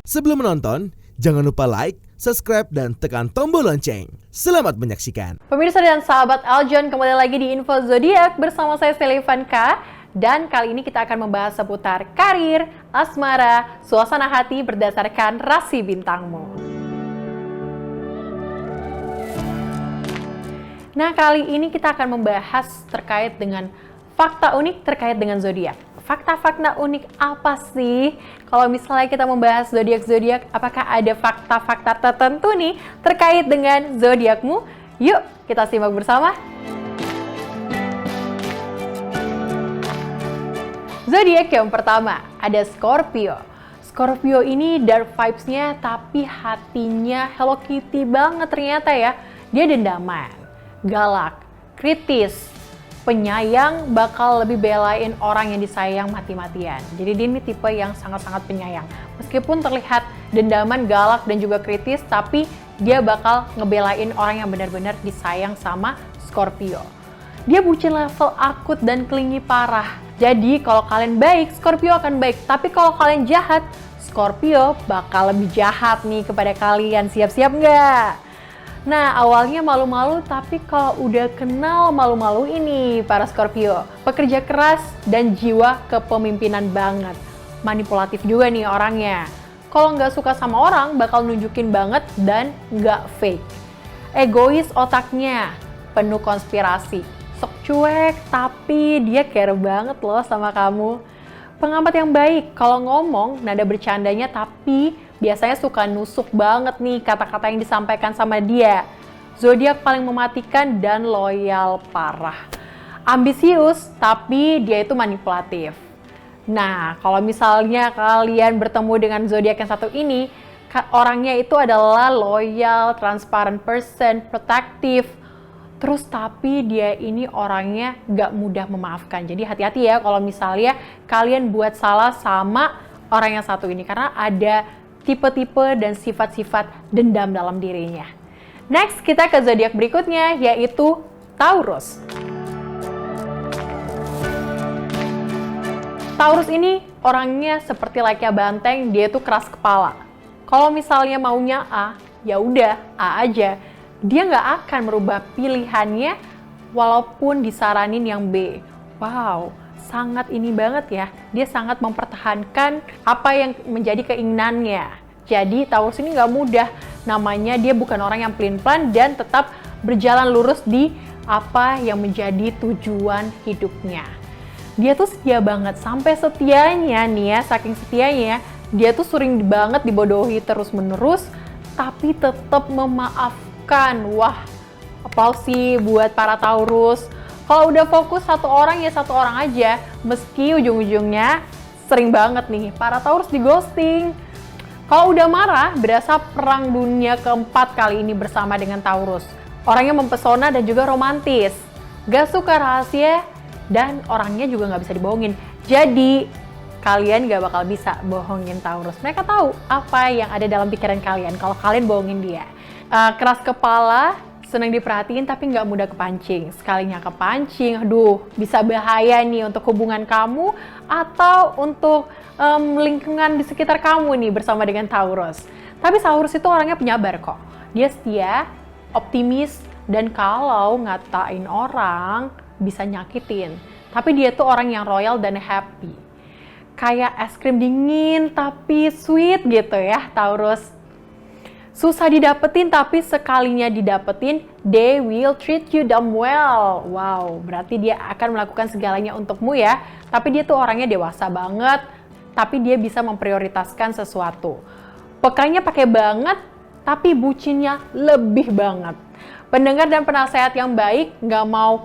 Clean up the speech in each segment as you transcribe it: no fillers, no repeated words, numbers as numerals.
Sebelum menonton, jangan lupa like, subscribe, dan tekan tombol lonceng. Selamat menyaksikan. Pemirsa dan sahabat Aljon, kembali lagi di Info Zodiak bersama saya Selivanka. Dan kali ini kita akan membahas seputar karir, asmara, suasana hati berdasarkan rasi bintangmu. Nah, kali ini kita akan membahas terkait dengan fakta unik terkait dengan zodiak. Fakta-fakta unik apa sih? Kalau misalnya kita membahas zodiak-zodiak, apakah ada fakta-fakta tertentu nih terkait dengan zodiakmu? Yuk, kita simak bersama. Zodiak yang pertama, ada Scorpio. Scorpio ini dark vibes-nya tapi hatinya Hello Kitty banget ternyata ya. Dia dendaman, galak, kritis, penyayang, bakal lebih belain orang yang disayang mati-matian. Jadi dia ini tipe yang sangat-sangat penyayang. Meskipun terlihat dendaman, galak, dan juga kritis, tapi dia bakal ngebelain orang yang benar-benar disayang sama Scorpio. Dia bucin level akut dan clingy parah. Jadi kalau kalian baik, Scorpio akan baik. Tapi kalau kalian jahat, Scorpio bakal lebih jahat nih kepada kalian. Siap-siap nggak? Nah, awalnya malu-malu, tapi kalau udah kenal malu-malu ini para Scorpio. Pekerja keras dan jiwa kepemimpinan banget. Manipulatif juga nih orangnya. Kalau nggak suka sama orang, bakal nunjukin banget dan nggak fake. Egois otaknya, penuh konspirasi. Sok cuek, tapi dia care banget loh sama kamu. Pengamat yang baik, kalau ngomong nada bercandanya tapi biasanya suka nusuk banget nih kata-kata yang disampaikan sama dia. Zodiak paling mematikan dan loyal parah. Ambisius, tapi dia itu manipulatif. Nah, kalau misalnya kalian bertemu dengan zodiak yang satu ini, orangnya itu adalah loyal, transparent person, protektif. Terus tapi dia ini orangnya gak mudah memaafkan. Jadi hati-hati ya kalau misalnya kalian buat salah sama orang yang satu ini. Karena ada tipe-tipe dan sifat-sifat dendam dalam dirinya. Next, kita ke zodiak berikutnya, yaitu Taurus. Taurus ini orangnya seperti layaknya banteng, dia tuh keras kepala. Kalau misalnya maunya A, ya udah A aja. Dia nggak akan merubah pilihannya walaupun disaranin yang B. Wow, sangat ini banget ya. Dia sangat mempertahankan apa yang menjadi keinginannya. Jadi Taurus ini nggak mudah. Namanya dia bukan orang yang pelin-pelan dan tetap berjalan lurus di apa yang menjadi tujuan hidupnya. Dia tuh setia banget. Sampai setianya nih ya, saking setianya, dia tuh sering banget dibodohi terus-menerus, tapi tetap memaafkan. Wah, aplaus sih buat para Taurus. Kalau udah fokus satu orang ya satu orang aja, meski ujung-ujungnya sering banget nih para Taurus di ghosting. Kalau udah marah, berasa perang dunia keempat kali ini bersama dengan Taurus. Orangnya mempesona dan juga romantis, gak suka rahasia, dan orangnya juga gak bisa dibohongin. Jadi kalian gak bakal bisa bohongin Taurus. Mereka tahu apa yang ada dalam pikiran kalian kalau kalian bohongin dia. Keras kepala, senang diperhatiin tapi nggak mudah kepancing. Sekalinya kepancing, aduh, bisa bahaya nih untuk hubungan kamu atau untuk lingkungan di sekitar kamu nih bersama dengan Taurus. Tapi Taurus itu orangnya penyabar kok. Dia setia, optimis, dan kalau ngatain orang bisa nyakitin. Tapi dia tuh orang yang royal dan happy. Kayak es krim dingin tapi sweet gitu ya Taurus. Susah didapetin tapi sekalinya didapetin, they will treat you damn well. Wow, berarti dia akan melakukan segalanya untukmu ya. Tapi dia tuh orangnya dewasa banget, tapi dia bisa memprioritaskan sesuatu. Pekannya pakai banget, tapi bucinnya lebih banget. Pendengar dan penasehat yang baik, gak mau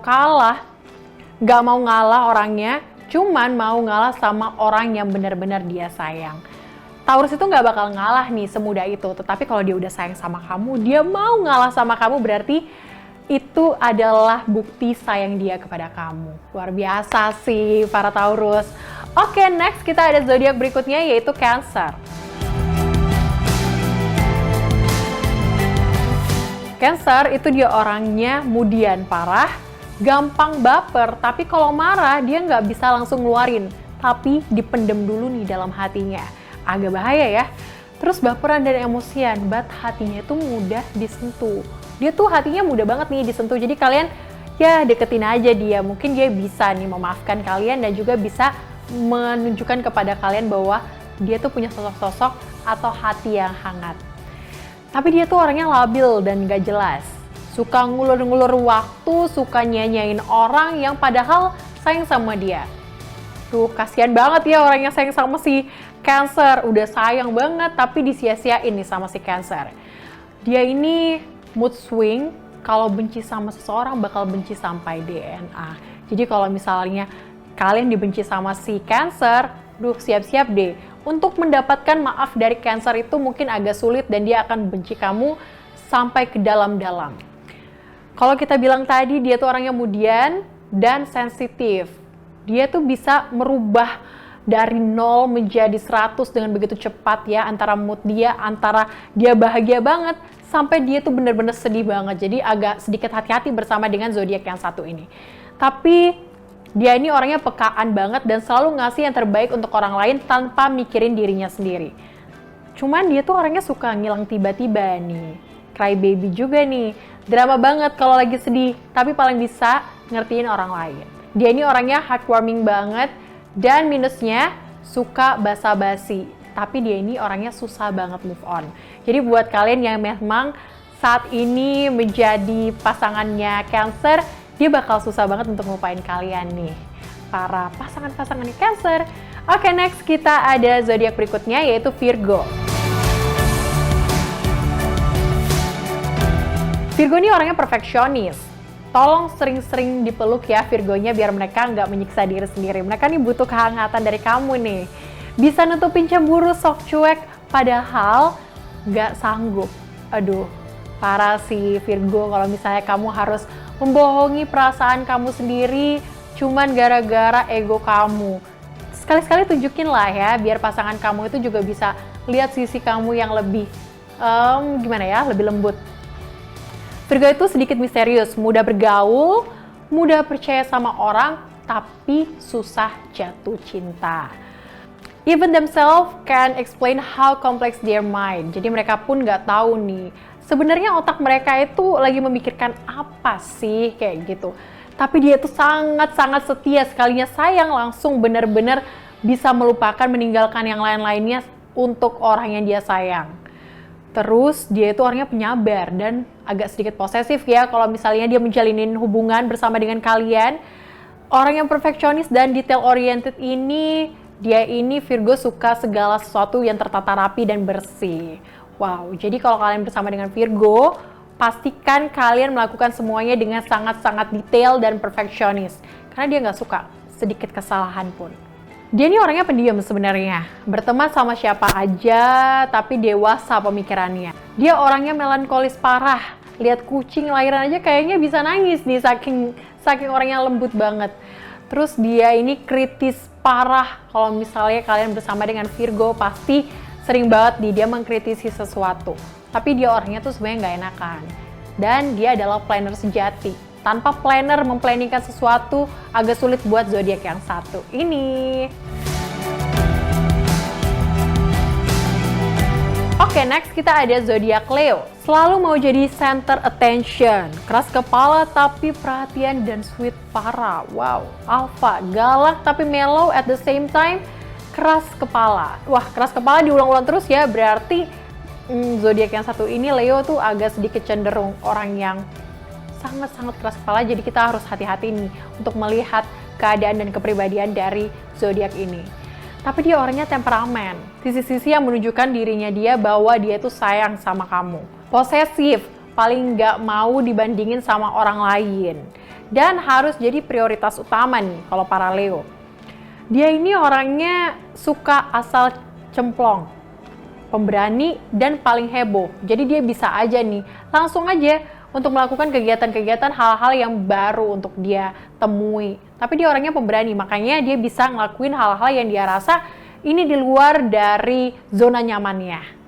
ngalah orangnya, cuman mau ngalah sama orang yang benar-benar dia sayang. Taurus itu nggak bakal ngalah nih semudah itu, tetapi kalau dia udah sayang sama kamu, dia mau ngalah sama kamu, berarti itu adalah bukti sayang dia kepada kamu. Luar biasa sih para Taurus. Oke, next kita ada zodiak berikutnya yaitu Cancer. Cancer itu dia orangnya mudian parah, gampang baper, tapi kalau marah dia nggak bisa langsung ngeluarin, tapi dipendem dulu nih dalam hatinya. Agak bahaya ya. Terus baperan dan emosian, but hatinya itu mudah disentuh. Dia tuh hatinya mudah banget nih disentuh, jadi kalian ya deketin aja dia. Mungkin dia bisa nih memaafkan kalian dan juga bisa menunjukkan kepada kalian bahwa dia tuh punya sosok-sosok atau hati yang hangat. Tapi dia tuh orangnya labil dan gak jelas. Suka ngulur-ngulur waktu, suka nyanyain orang yang padahal sayang sama dia. Tuh, kasihan banget ya orang yang sayang sama si Cancer. Udah sayang banget, tapi disia-siain nih sama si Cancer. Dia ini mood swing, kalau benci sama seseorang bakal benci sampai DNA. Jadi kalau misalnya kalian dibenci sama si Cancer, siap-siap deh. Untuk mendapatkan maaf dari Cancer itu mungkin agak sulit dan dia akan benci kamu sampai ke dalam-dalam. Kalau kita bilang tadi, dia tuh orangnya kemudian dan sensitif. Dia tuh bisa merubah dari 0 menjadi 100 dengan begitu cepat ya, antara mood dia, antara dia bahagia banget, sampai dia tuh bener-bener sedih banget. Jadi agak sedikit hati-hati bersama dengan zodiak yang satu ini. Tapi dia ini orangnya pekaan banget dan selalu ngasih yang terbaik untuk orang lain tanpa mikirin dirinya sendiri. Cuman dia tuh orangnya suka ngilang tiba-tiba nih. Cry baby juga nih. Drama banget kalau lagi sedih, tapi paling bisa ngertiin orang lain. Dia ini orangnya heartwarming banget dan minusnya suka basa-basi. Tapi dia ini orangnya susah banget move on. Jadi buat kalian yang memang saat ini menjadi pasangannya Cancer, dia bakal susah banget untuk ngelupain kalian nih, para pasangan-pasangannya Cancer. Oke, next kita ada zodiak berikutnya yaitu Virgo. Virgo ini orangnya perfeksionis. Tolong sering-sering dipeluk ya Virgonya biar mereka nggak menyiksa diri sendiri. Mereka nih butuh kehangatan dari kamu nih. Bisa nutupin cemburu sok cuek padahal nggak sanggup. Aduh, parah sih Virgo kalau misalnya kamu harus membohongi perasaan kamu sendiri cuman gara-gara ego kamu. Sekali-sekali tunjukin lah ya biar pasangan kamu itu juga bisa lihat sisi kamu yang lebih lebih lembut. Virgo itu sedikit misterius, mudah bergaul, mudah percaya sama orang, tapi susah jatuh cinta. Even themselves can explain how complex their mind. Jadi mereka pun nggak tahu nih, sebenarnya otak mereka itu lagi memikirkan apa sih kayak gitu. Tapi dia tuh sangat-sangat setia, sekalinya sayang langsung benar-benar bisa melupakan, meninggalkan yang lain-lainnya untuk orang yang dia sayang. Terus dia itu orangnya penyabar dan agak sedikit posesif ya kalau misalnya dia menjalinin hubungan bersama dengan kalian. Orang yang perfeksionis dan detail oriented ini, dia ini Virgo suka segala sesuatu yang tertata rapi dan bersih. Wow, jadi kalau kalian bersama dengan Virgo, pastikan kalian melakukan semuanya dengan sangat-sangat detail dan perfeksionis. Karena dia nggak suka sedikit kesalahan pun. Dia ini orangnya pendiam sebenarnya, berteman sama siapa aja tapi dewasa pemikirannya. Dia orangnya melankolis parah, lihat kucing lahiran aja kayaknya bisa nangis nih saking orangnya lembut banget. Terus dia ini kritis parah, kalau misalnya kalian bersama dengan Virgo pasti sering banget dia mengkritisi sesuatu. Tapi dia orangnya tuh sebenarnya nggak enakan. Dan dia adalah planner sejati. Tanpa planner memplanningkan sesuatu agak sulit buat zodiak yang satu ini. Oke, next kita ada zodiak Leo. Selalu mau jadi center attention, keras kepala tapi perhatian dan sweet parah. Wow, alpha, galak tapi mellow at the same time, keras kepala. Wah, keras kepala diulang-ulang terus ya, berarti zodiak yang satu ini Leo tuh agak sedikit cenderung orang yang sangat-sangat keras kepala, jadi kita harus hati-hati nih untuk melihat keadaan dan kepribadian dari zodiak ini. Tapi dia orangnya temperamen, sisi-sisi yang menunjukkan dirinya dia bahwa dia tuh sayang sama kamu. Posesif, paling nggak mau dibandingin sama orang lain. Dan harus jadi prioritas utama nih kalau para Leo. Dia ini orangnya suka asal cemplong, pemberani dan paling heboh. Jadi dia bisa aja nih, langsung aja untuk melakukan kegiatan-kegiatan hal-hal yang baru untuk dia temui. Tapi dia orangnya pemberani, makanya dia bisa ngelakuin hal-hal yang dia rasa ini di luar dari zona nyamannya.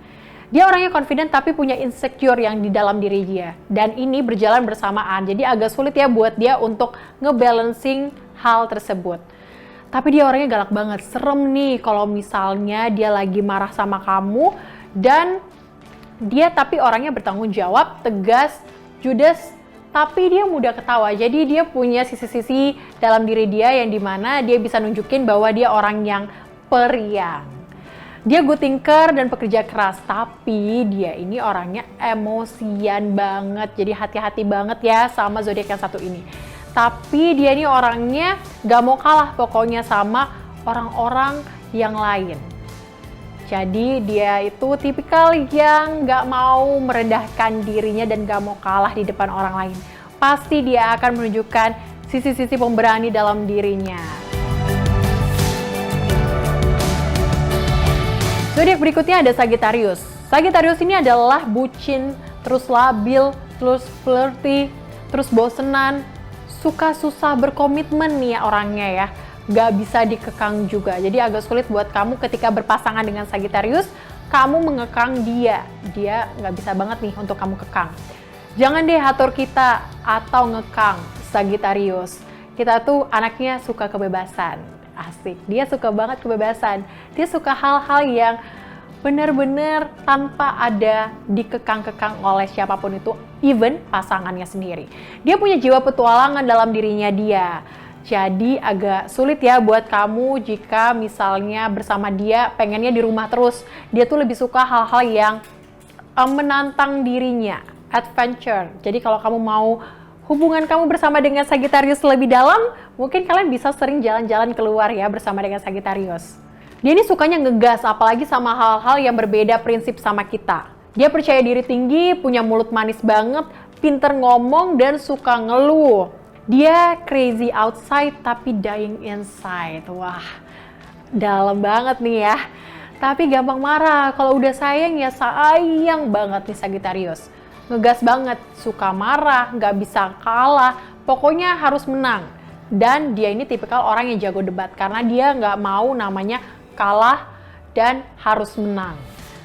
Dia orangnya confident tapi punya insecure yang di dalam diri dia. Dan ini berjalan bersamaan, jadi agak sulit ya buat dia untuk ngebalancing hal tersebut. Tapi dia orangnya galak banget, serem nih kalau misalnya dia lagi marah sama kamu, Dan dia tapi orangnya bertanggung jawab, tegas, judes, tapi dia mudah ketawa. Jadi dia punya sisi-sisi dalam diri dia yang dimana dia bisa nunjukin bahwa dia orang yang periang. Dia good thinker dan pekerja keras, tapi dia ini orangnya emosian banget. Jadi hati-hati banget ya sama zodiak yang satu ini. Tapi dia ini orangnya gak mau kalah pokoknya sama orang-orang yang lain. Jadi dia itu tipikal yang gak mau merendahkan dirinya dan gak mau kalah di depan orang lain. Pasti dia akan menunjukkan sisi-sisi pemberani dalam dirinya. Zodiak berikutnya ada Sagittarius. Sagittarius ini adalah bucin, terus labil, terus flirty, terus bosenan, suka susah berkomitmen nih orangnya ya. Gak bisa dikekang juga. Jadi agak sulit buat kamu ketika berpasangan dengan Sagittarius, kamu mengekang dia. Dia gak bisa banget nih untuk kamu kekang. Jangan deh atur kita atau ngekang Sagittarius. Kita tuh anaknya suka kebebasan. Asik, dia suka banget kebebasan. Dia suka hal-hal yang benar-benar tanpa ada dikekang-kekang oleh siapapun itu, even pasangannya sendiri. Dia punya jiwa petualangan dalam dirinya dia. Jadi agak sulit ya buat kamu jika misalnya bersama dia pengennya di rumah terus. Dia tuh lebih suka hal-hal yang menantang dirinya, adventure. Jadi kalau kamu mau hubungan kamu bersama dengan Sagittarius lebih dalam, mungkin kalian bisa sering jalan-jalan keluar ya bersama dengan Sagittarius. Dia ini sukanya ngegas, apalagi sama hal-hal yang berbeda prinsip sama kita. Dia percaya diri tinggi, punya mulut manis banget, pinter ngomong, dan suka ngeluh. Dia crazy outside tapi dying inside. Wah, dalam banget nih ya. Tapi gampang marah. Kalau udah sayang ya sayang banget nih Sagittarius. Ngegas banget, suka marah, nggak bisa kalah. Pokoknya harus menang. Dan dia ini tipikal orang yang jago debat. Karena dia nggak mau namanya kalah dan harus menang.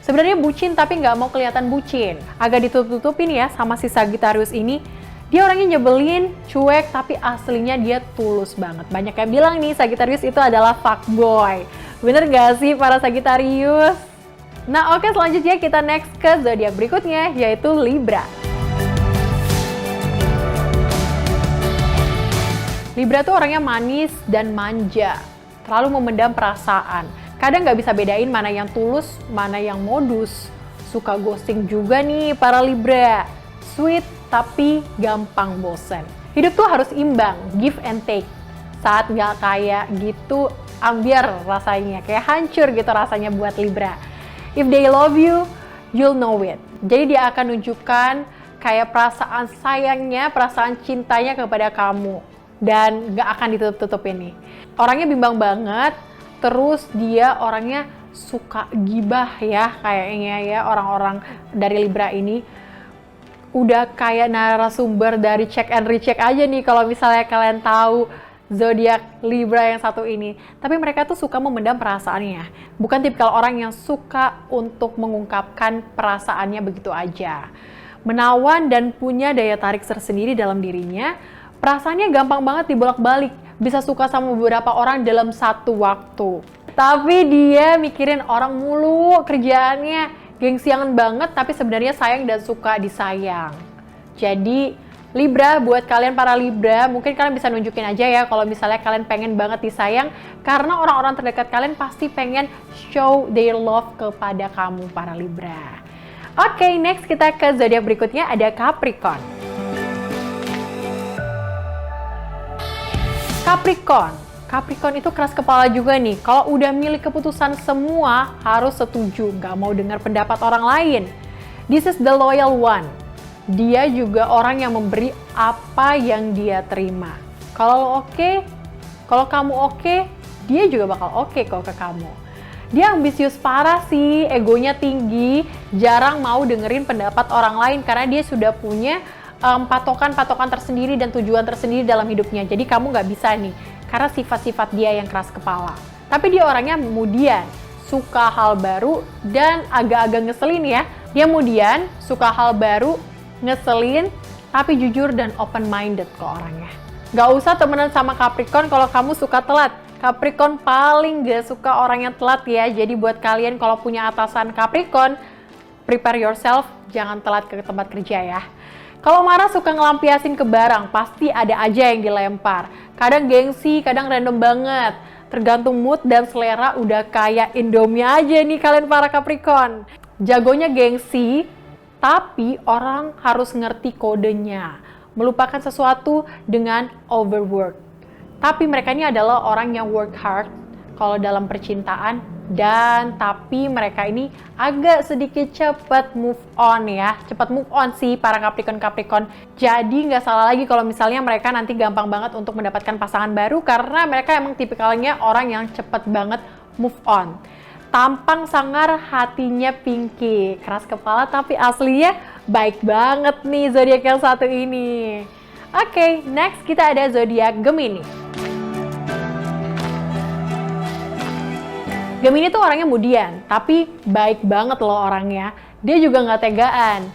Sebenarnya bucin tapi nggak mau kelihatan bucin. Agak ditutup-tutupin ya sama si Sagittarius ini. Dia orangnya nyebelin, cuek, tapi aslinya dia tulus banget. Banyak yang bilang nih Sagittarius itu adalah fuckboy. Bener gak sih para Sagittarius? Nah oke, selanjutnya kita next ke zodiak berikutnya, yaitu Libra. Libra tuh orangnya manis dan manja, terlalu memendam perasaan. Kadang nggak bisa bedain mana yang tulus, mana yang modus. Suka ghosting juga nih para Libra. Sweet tapi gampang bosen. Hidup tuh harus imbang, give and take. Saat nggak kayak gitu, ambiar rasanya, kayak hancur gitu rasanya buat Libra. If they love you, you'll know it. Jadi dia akan nunjukkan kayak perasaan sayangnya, perasaan cintanya kepada kamu. Dan nggak akan ditutup-tutupin nih. Orangnya bimbang banget, terus dia orangnya suka gibah ya, kayaknya ya orang-orang dari Libra ini. Udah kayak narasumber dari check and recheck aja nih kalau misalnya kalian tahu zodiak Libra yang satu ini. Tapi mereka tuh suka memendam perasaannya. Bukan tipikal orang yang suka untuk mengungkapkan perasaannya begitu aja. Menawan dan punya daya tarik tersendiri dalam dirinya. Perasaannya gampang banget dibolak-balik. Bisa suka sama beberapa orang dalam satu waktu. Tapi dia mikirin orang mulu kerjaannya. Gengsiangan banget tapi sebenarnya sayang dan suka disayang. Jadi Libra, buat kalian para Libra, mungkin kalian bisa nunjukin aja ya kalau misalnya kalian pengen banget disayang, karena orang-orang terdekat kalian pasti pengen show their love kepada kamu para Libra. Oke, next kita ke zodiak berikutnya, ada Capricorn. Capricorn itu keras kepala juga nih. Kalau udah milih keputusan semua harus setuju, nggak mau dengar pendapat orang lain. This is the loyal one. Dia juga orang yang memberi apa yang dia terima. Kalau lo oke, kalau kamu oke, dia juga bakal oke kok ke kamu. Dia ambisius parah sih, egonya tinggi, jarang mau dengerin pendapat orang lain karena dia sudah punya patokan-patokan tersendiri dan tujuan tersendiri dalam hidupnya. Jadi kamu nggak bisa nih, karena sifat-sifat dia yang keras kepala. Tapi dia orangnya mudian, suka hal baru, dan agak-agak ngeselin ya. Dia mudian, suka hal baru, ngeselin, tapi jujur dan open-minded kok orangnya. Gak usah temenan sama Capricorn kalau kamu suka telat. Capricorn paling gak suka orang yang telat ya. Jadi buat kalian kalau punya atasan Capricorn, prepare yourself, jangan telat ke tempat kerja ya. Kalau marah suka ngelampiasin ke barang, pasti ada aja yang dilempar. Kadang gengsi, kadang random banget. Tergantung mood dan selera, udah kayak Indomie aja nih kalian para Capricorn. Jagonya gengsi, tapi orang harus ngerti kodenya. Melupakan sesuatu dengan overwork. Tapi mereka ini adalah orang yang work hard kalau dalam percintaan, dan tapi mereka ini agak sedikit cepat move on ya. Cepat move on sih para Capricorn. Jadi nggak salah lagi kalau misalnya mereka nanti gampang banget untuk mendapatkan pasangan baru, karena mereka emang tipikalnya orang yang cepat banget move on. Tampang sangar, hatinya pinky, keras kepala tapi aslinya baik banget nih zodiak yang satu ini. Oke, next kita ada zodiak Gemini. Gemini tuh orangnya mudian, tapi baik banget loh orangnya. Dia juga nggak tegaan.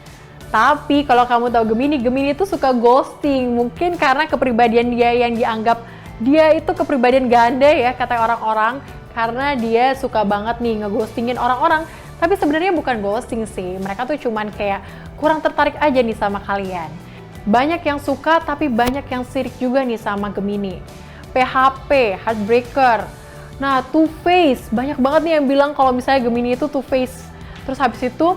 Tapi kalau kamu tahu Gemini tuh suka ghosting. Mungkin karena kepribadian dia yang dianggap dia itu kepribadian ganda ya, kata orang-orang. Karena dia suka banget nih ngeghostingin orang-orang. Tapi sebenarnya bukan ghosting sih. Mereka tuh cuman kayak kurang tertarik aja nih sama kalian. Banyak yang suka, tapi banyak yang sirik juga nih sama Gemini. PHP, heartbreaker. Nah, two face, banyak banget nih yang bilang kalau misalnya Gemini itu two face. Terus habis itu,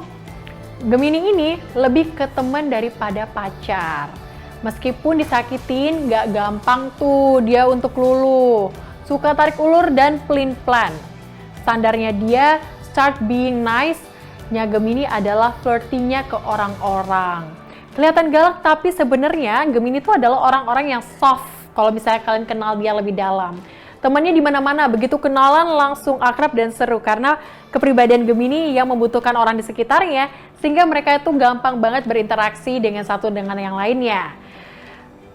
Gemini ini lebih ke teman daripada pacar. Meskipun disakitin, nggak gampang tuh dia untuk luluh. Suka tarik ulur dan pelin-pelan. Standarnya dia, start being nice, nya Gemini adalah flirtingnya ke orang-orang. Kelihatan galak, tapi sebenarnya Gemini itu adalah orang-orang yang soft. Kalau misalnya kalian kenal dia lebih dalam. Temannya di mana-mana, begitu kenalan langsung akrab dan seru karena kepribadian Gemini yang membutuhkan orang di sekitarnya, sehingga mereka itu gampang banget berinteraksi dengan satu dengan yang lainnya.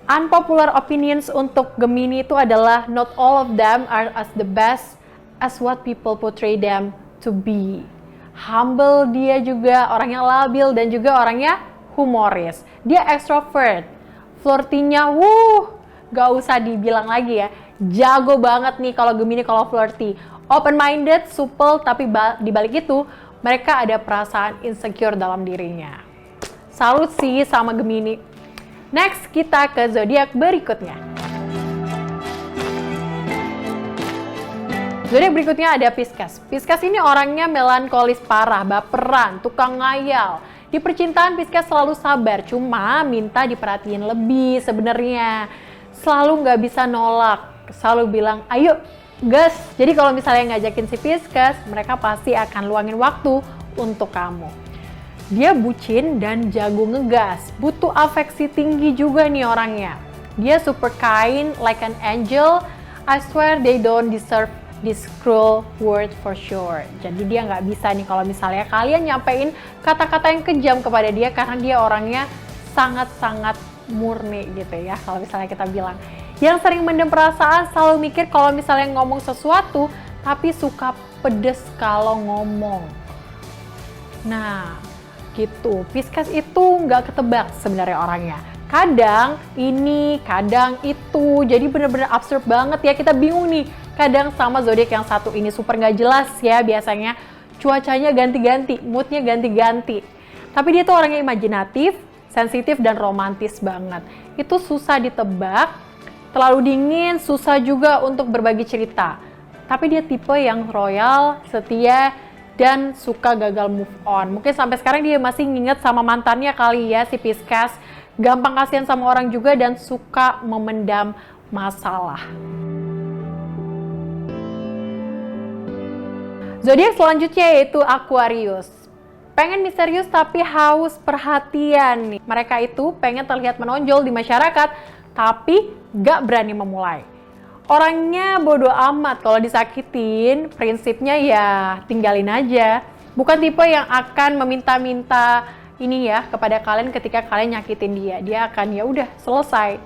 Unpopular opinions untuk Gemini itu adalah not all of them are as the best as what people portray them to be. Humble dia juga, orangnya labil dan juga orangnya humoris. Dia extrovert, flirtinya gak usah dibilang lagi ya. Jago banget nih kalau Gemini kalau flirty. Open-minded, supel, tapi di balik itu mereka ada perasaan insecure dalam dirinya. Salut sih sama Gemini. Next, kita ke zodiak berikutnya. Zodiak berikutnya ada Pisces. Pisces ini orangnya melankolis parah, baperan, tukang ngayal. Di percintaan Pisces selalu sabar, cuma minta diperhatiin lebih sebenarnya. Selalu nggak bisa nolak. Selalu bilang, ayo gas. Jadi kalau misalnya ngajakin si Pisces, mereka pasti akan luangin waktu untuk kamu. Dia bucin dan jago ngegas, butuh afeksi tinggi juga nih orangnya. Dia super kind, like an angel. I swear they don't deserve this cruel word for sure. Jadi dia nggak bisa nih kalau misalnya kalian nyampein kata-kata yang kejam kepada dia, karena dia orangnya sangat-sangat murni gitu ya, kalau misalnya kita bilang. Yang sering mendem perasaan, selalu mikir kalau misalnya ngomong sesuatu, tapi suka pedes kalau ngomong. Nah, gitu. Pisces itu nggak ketebak sebenarnya orangnya. Kadang ini, kadang itu. Jadi bener-bener absurd banget ya. Kita bingung nih. Kadang sama zodiak yang satu ini super nggak jelas ya biasanya. Cuacanya ganti-ganti, moodnya ganti-ganti. Tapi dia tuh orangnya imajinatif, sensitif, dan romantis banget. Itu susah ditebak. Terlalu dingin, susah juga untuk berbagi cerita. Tapi dia tipe yang royal, setia, dan suka gagal move on. Mungkin sampai sekarang dia masih nginget sama mantannya kali ya si Pisces. Gampang kasihan sama orang juga dan suka memendam masalah. Zodiak selanjutnya yaitu Aquarius. Pengen misterius tapi haus perhatian nih. Mereka itu pengen terlihat menonjol di masyarakat, tapi gak berani memulai. Orangnya bodoh amat kalau disakitin, prinsipnya ya tinggalin aja. Bukan tipe yang akan meminta-minta ini ya kepada kalian ketika kalian nyakitin dia. Dia akan ya udah selesai.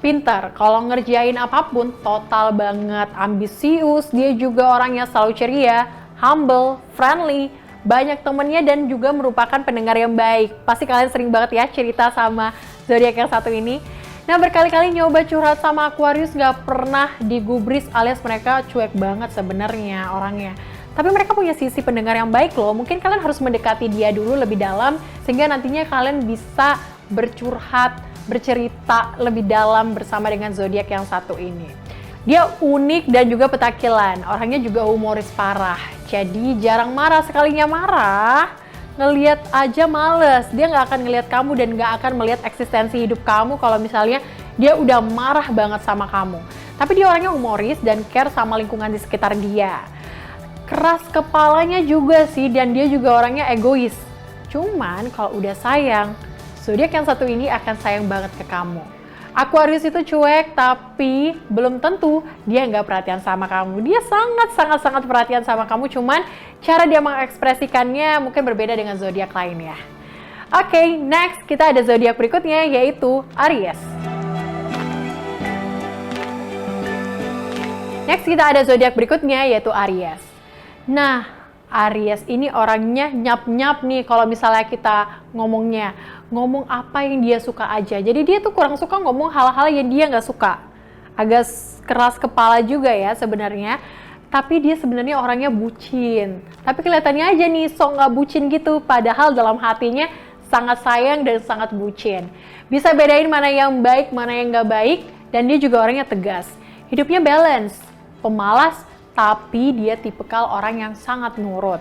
Pintar, kalau ngerjain apapun total banget, ambisius. Dia juga orangnya selalu ceria, humble, friendly, banyak temennya dan juga merupakan pendengar yang baik. Pasti kalian sering banget ya cerita sama zodiak yang satu ini. Nah, berkali-kali nyoba curhat sama Aquarius gak pernah digubris alias mereka cuek banget sebenarnya orangnya. Tapi mereka punya sisi pendengar yang baik loh. Mungkin kalian harus mendekati dia dulu lebih dalam, sehingga nantinya kalian bisa bercurhat, bercerita lebih dalam bersama dengan zodiak yang satu ini. Dia unik dan juga petakilan, orangnya juga humoris parah. Jadi jarang marah, sekalinya marah, ngelihat aja males. Dia nggak akan ngelihat kamu dan nggak akan melihat eksistensi hidup kamu kalau misalnya dia udah marah banget sama kamu. Tapi dia orangnya humoris dan care sama lingkungan di sekitar dia. Keras kepalanya juga sih, dan dia juga orangnya egois. Cuman kalau udah sayang, zodiak yang satu ini akan sayang banget ke kamu. Aquarius itu cuek, tapi belum tentu dia nggak perhatian sama kamu. Dia sangat perhatian sama kamu, cuman cara dia mengekspresikannya mungkin berbeda dengan zodiak lainnya. Oke, next kita ada zodiak berikutnya, yaitu Aries. Next kita ada zodiak berikutnya, yaitu Aries. Nah, Aries ini orangnya nyap-nyap nih kalau misalnya kita ngomong apa yang dia suka aja. Jadi dia tuh kurang suka ngomong hal-hal yang dia nggak suka. Agak keras kepala juga ya sebenarnya. Tapi dia sebenarnya orangnya bucin. Tapi kelihatannya aja nih sok nggak bucin gitu. Padahal dalam hatinya sangat sayang dan sangat bucin. Bisa bedain mana yang baik, mana yang nggak baik. Dan dia juga orangnya tegas. Hidupnya balance, pemalas, tapi dia tipikal orang yang sangat nurut.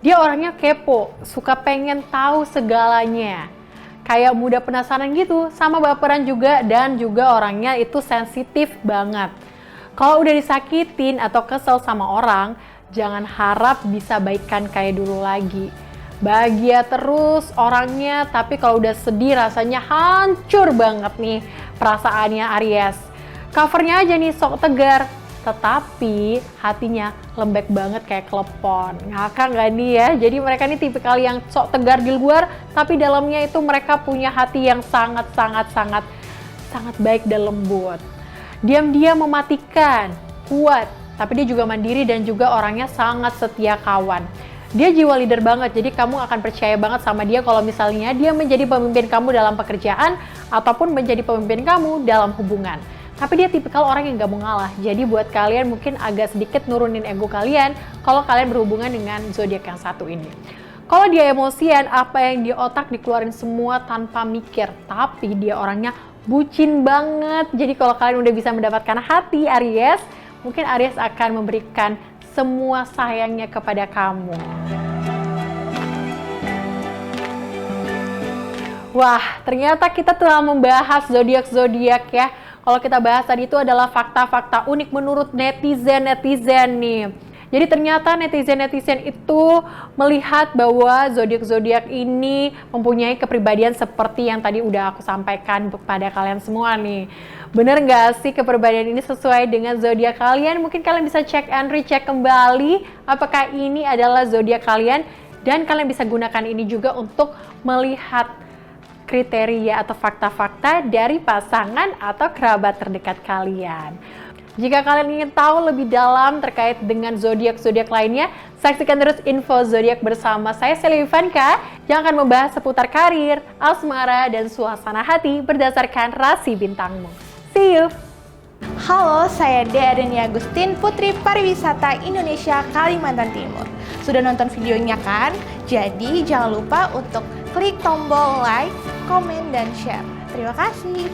Dia orangnya kepo, suka pengen tahu segalanya. Kayak mudah penasaran gitu, sama baperan juga, dan juga orangnya itu sensitif banget. Kalau udah disakitin atau kesel sama orang, jangan harap bisa baikan kayak dulu lagi. Bahagia terus orangnya, tapi kalau udah sedih rasanya hancur banget nih perasaannya Aries. Covernya aja nih sok tegar, tetapi hatinya lembek banget kayak klepon. Ngakak nggak nih ya? Jadi mereka ini tipikal yang sok tegar di luar, tapi dalamnya itu mereka punya hati yang sangat baik dan lembut. Diam-diam mematikan, kuat, tapi dia juga mandiri dan juga orangnya sangat setia kawan. Dia jiwa leader banget, jadi kamu akan percaya banget sama dia kalau misalnya dia menjadi pemimpin kamu dalam pekerjaan ataupun menjadi pemimpin kamu dalam hubungan. Tapi dia tipikal orang yang gak mau ngalah. Jadi buat kalian mungkin agak sedikit nurunin ego kalian kalau kalian berhubungan dengan zodiak yang satu ini. Kalau dia emosian, apa yang di otak dikeluarin semua tanpa mikir. Tapi dia orangnya bucin banget. Jadi kalau kalian udah bisa mendapatkan hati Aries, mungkin Aries akan memberikan semua sayangnya kepada kamu. Wah, ternyata kita telah membahas zodiak-zodiak ya. Kalau kita bahas tadi itu adalah fakta-fakta unik menurut netizen nih. Jadi ternyata netizen itu melihat bahwa zodiak-zodiak ini mempunyai kepribadian seperti yang tadi udah aku sampaikan kepada kalian semua nih. Bener nggak sih kepribadian ini sesuai dengan zodiak kalian? Mungkin kalian bisa cek and recheck kembali apakah ini adalah zodiak kalian, dan kalian bisa gunakan ini juga untuk melihat kriteria atau fakta-fakta dari pasangan atau kerabat terdekat kalian. Jika kalian ingin tahu lebih dalam terkait dengan zodiak-zodiak lainnya, saksikan terus info zodiak bersama saya Selly Ivanka yang akan membahas seputar karir, asmara, dan suasana hati berdasarkan rasi bintangmu. See you! Halo, saya Deareni Agustin, Putri Pariwisata Indonesia Kalimantan Timur. Sudah nonton videonya kan? Jadi jangan lupa untuk klik tombol like, komen, dan share. Terima kasih.